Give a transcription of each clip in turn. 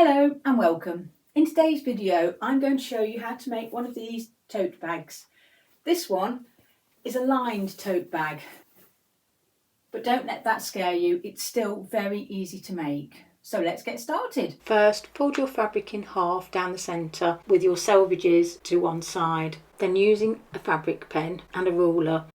Hello and welcome. In today's video I'm going to show you how to make one of these tote bags. This one is a lined tote bag, but don't let that scare you, it's still very easy to make. So let's get started. First, fold your fabric in half down the centre with your selvages to one side. Then using a fabric pen and a ruler,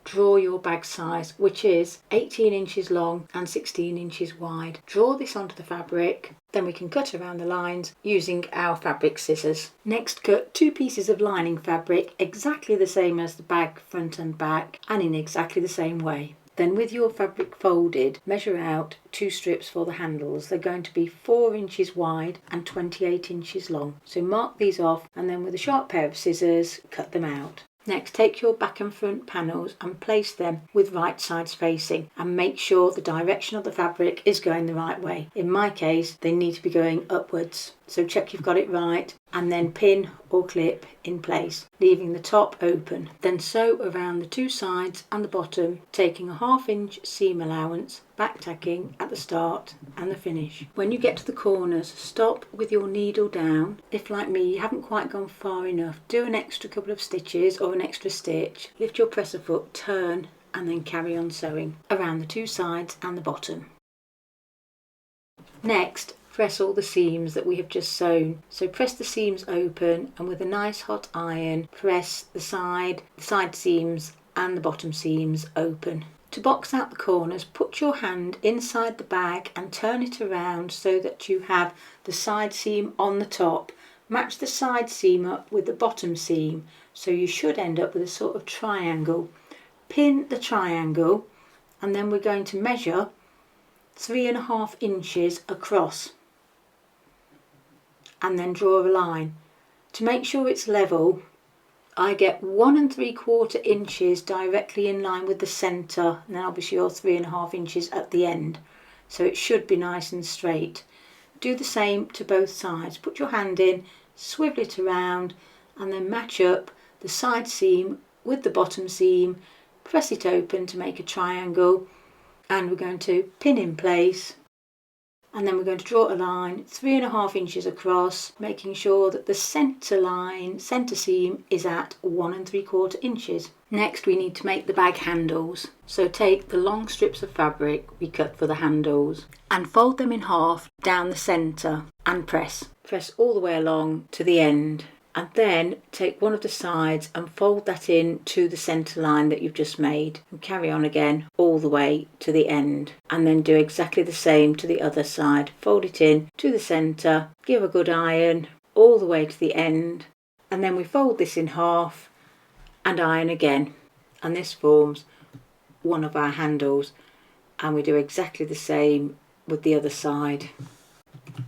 draw your bag size, which is 18 inches long and 16 inches wide. Draw this onto the fabric, then we can cut around the lines using our fabric scissors. Next, cut 2 pieces of lining fabric exactly the same as the bag front and back and in exactly the same way. Then with your fabric folded, measure out 2 strips for the handles. They're going to be 4 inches wide and 28 inches long. So mark these off and then with a sharp pair of scissors, cut them out. Next, take your back and front panels and place them with right sides facing and make sure the direction of the fabric is going the right way. In my case, they need to be going upwards. So check you've got it right and then pin or clip in place, leaving the top open. Then sew around the 2 sides and the bottom, taking a 1/2 inch seam allowance, back tacking at the start and the finish. When you get to the corners, stop with your needle down. If like me you haven't quite gone far enough, do an extra couple of stitches or an extra stitch, lift your presser foot, turn and then carry on sewing around the 2 sides and the bottom. Next, press all the seams that we have just sewn. So press the seams open and with a nice hot iron press the side seams and the bottom seams open. To box out the corners, put your hand inside the bag and turn it around so that you have the side seam on the top. Match the side seam up with the bottom seam, so you should end up with a sort of triangle. Pin the triangle and then we're going to measure 3.5 inches across and then draw a line. To make sure it's level, I get 1 3/4 inches directly in line with the centre and then obviously your 3.5 inches at the end, so it should be nice and straight. Do the same to both sides. Put your hand in, swivel it around and then match up the side seam with the bottom seam, press it open to make a triangle and we're going to pin in place and then we're going to draw a line 3.5 inches across, making sure that the centre seam is at 1 3/4 inches. Next we need to make the bag handles. So take the long strips of fabric we cut for the handles and fold them in half down the centre and press. Press all the way along to the end. And then take one of the sides and fold that in to the centre line that you've just made and carry on again all the way to the end and then do exactly the same to the other side. Fold it in to the centre, give a good iron all the way to the end and then we fold this in half and iron again and this forms one of our handles and we do exactly the same with the other side.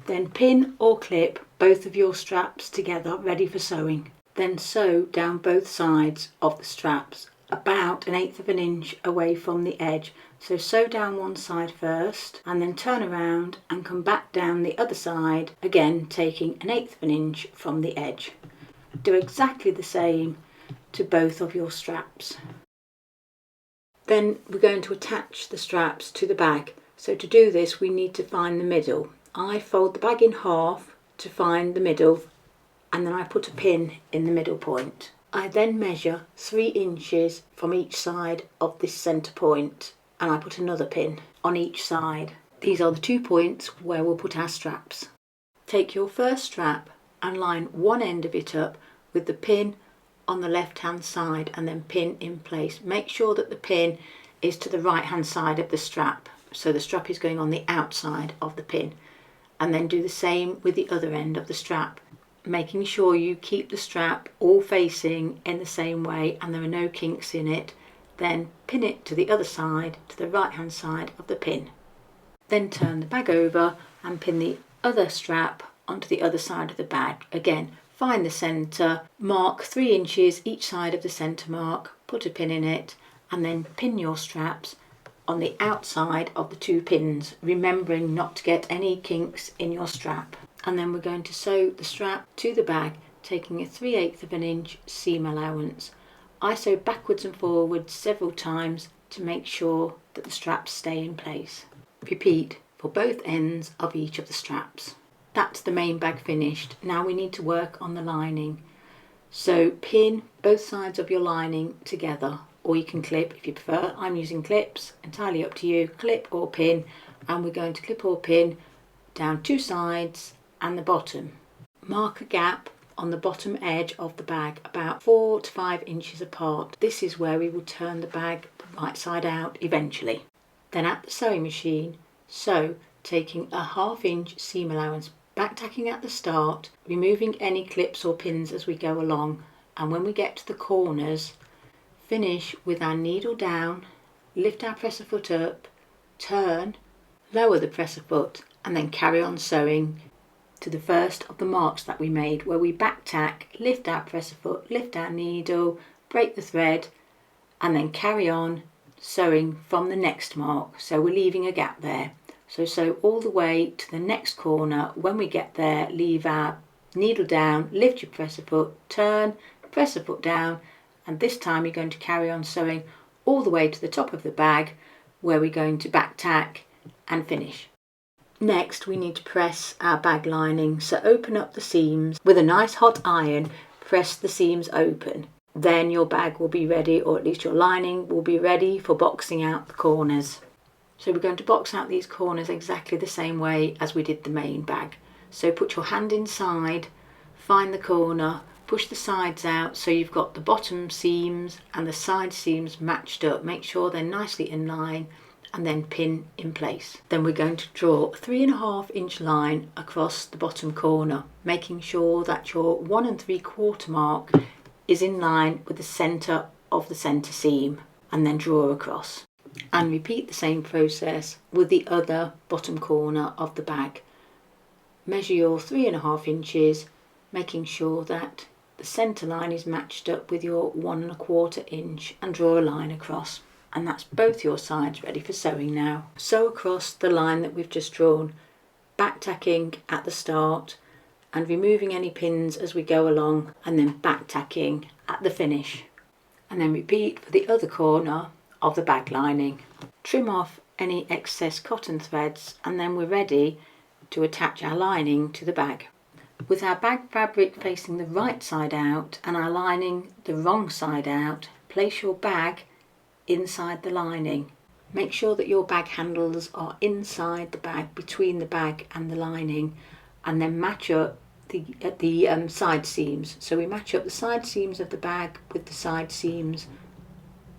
Then pin or clip both of your straps together ready for sewing. Then sew down both sides of the straps about 1/8 of an inch away from the edge. So sew down one side first and then turn around and come back down the other side, again taking 1/8 of an inch from the edge. Do exactly the same to both of your straps. Then we're going to attach the straps to the bag. So to do this we need to find the middle. I fold the bag in half to find the middle and then I put a pin in the middle point. I then measure 3 inches from each side of this centre point and I put another pin on each side. These are the 2 points where we'll put our straps. Take your first strap and line one end of it up with the pin on the left hand side and then pin in place. Make sure that the pin is to the right hand side of the strap, so the strap is going on the outside of the pin. And then do the same with the other end of the strap, making sure you keep the strap all facing in the same way and there are no kinks in it. Then pin it to the other side, to the right hand side of the pin. Then turn the bag over and pin the other strap onto the other side of the bag. Again, find the centre, mark 3 inches each side of the centre mark, put a pin in it and then pin your straps on the outside of the 2 pins, remembering not to get any kinks in your strap. And then we're going to sew the strap to the bag, taking a 3/8 of an inch seam allowance. I sew backwards and forwards several times to make sure that the straps stay in place. Repeat for both ends of each of the straps. That's the main bag finished. Now we need to work on the lining. So pin both sides of your lining together, or you can clip if you prefer. I'm using clips, entirely up to you. Clip or pin, and we're going to clip or pin down two sides and the bottom. Mark a gap on the bottom edge of the bag about 4 to 5 inches apart. This is where we will turn the bag right side out eventually. Then at the sewing machine, sew, taking a 1/2 inch seam allowance, back tacking at the start, removing any clips or pins as we go along, and when we get to the corners, finish with our needle down, lift our presser foot up, turn, lower the presser foot, and then carry on sewing to the first of the marks that we made, where we back tack, lift our presser foot, lift our needle, break the thread, and then carry on sewing from the next mark. So we're leaving a gap there. So sew all the way to the next corner. When we get there, leave our needle down, lift your presser foot, turn, presser foot down, and this time you're going to carry on sewing all the way to the top of the bag, where we're going to back tack and finish. Next, we need to press our bag lining. So open up the seams with a nice hot iron, press the seams open. Then your bag will be ready, or at least your lining will be ready for boxing out the corners. So we're going to box out these corners exactly the same way as we did the main bag. So put your hand inside, find the corner, push the sides out so you've got the bottom seams and the side seams matched up. Make sure they're nicely in line, and then pin in place. Then we're going to draw a 3.5 inch line across the bottom corner, making sure that your 1 3/4 mark is in line with the centre of the centre seam, and then draw across. And repeat the same process with the other bottom corner of the bag. Measure your 3.5 inches, making sure that the centre line is matched up with your 1 1/4 inch, and draw a line across. And that's both your sides ready for sewing now. Sew across the line that we've just drawn, back tacking at the start and removing any pins as we go along, and then back tacking at the finish. And then repeat for the other corner of the bag lining. Trim off any excess cotton threads, and then we're ready to attach our lining to the bag. With our bag fabric facing the right side out and our lining the wrong side out, place your bag inside the lining. Make sure that your bag handles are inside the bag, between the bag and the lining, and then match up the side seams. So we match up the side seams of the bag with the side seams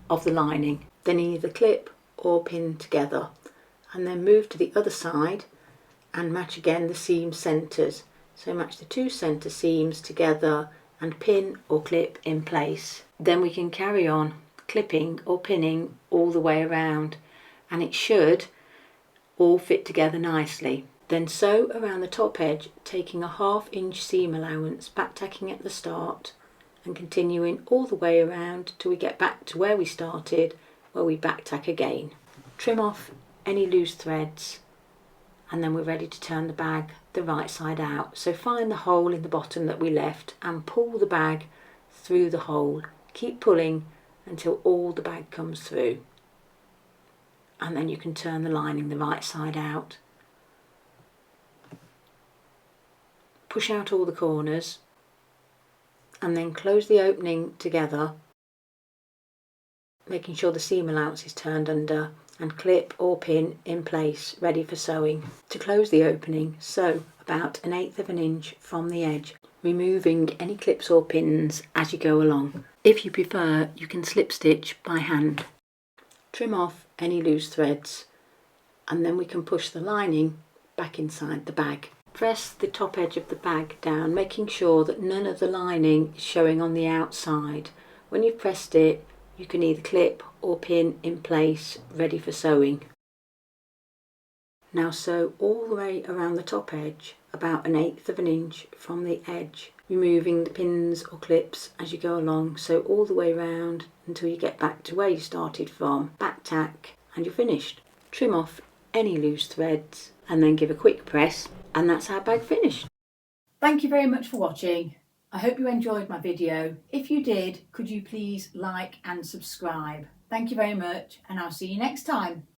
of the lining. Then either clip or pin together, and then move to the other side and match again the seam centres. So match the two centre seams together and pin or clip in place. Then we can carry on clipping or pinning all the way around, and it should all fit together nicely. Then sew around the top edge, taking a 1/2 inch seam allowance, back tacking at the start and continuing all the way around till we get back to where we started, where we back tack again. Trim off any loose threads, and then we're ready to turn the bag the right side out. So find the hole in the bottom that we left and pull the bag through the hole. Keep pulling until all the bag comes through, and then you can turn the lining the right side out. Push out all the corners and then close the opening together, making sure the seam allowance is turned under, and clip or pin in place, ready for sewing. To close the opening, sew about 1/8 inch from the edge, removing any clips or pins as you go along. If you prefer, you can slip stitch by hand. Trim off any loose threads, and then we can push the lining back inside the bag. Press the top edge of the bag down, making sure that none of the lining is showing on the outside. When you've pressed it, you can either clip or pin in place, ready for sewing. Now sew all the way around the top edge, about 1/8 inch from the edge, removing the pins or clips as you go along. Sew all the way around until you get back to where you started from, back tack, and you're finished. Trim off any loose threads and then give a quick press, and that's our bag finished. Thank you very much for watching. I hope you enjoyed my video. If you did, could you please like and subscribe? Thank you very much, and I'll see you next time.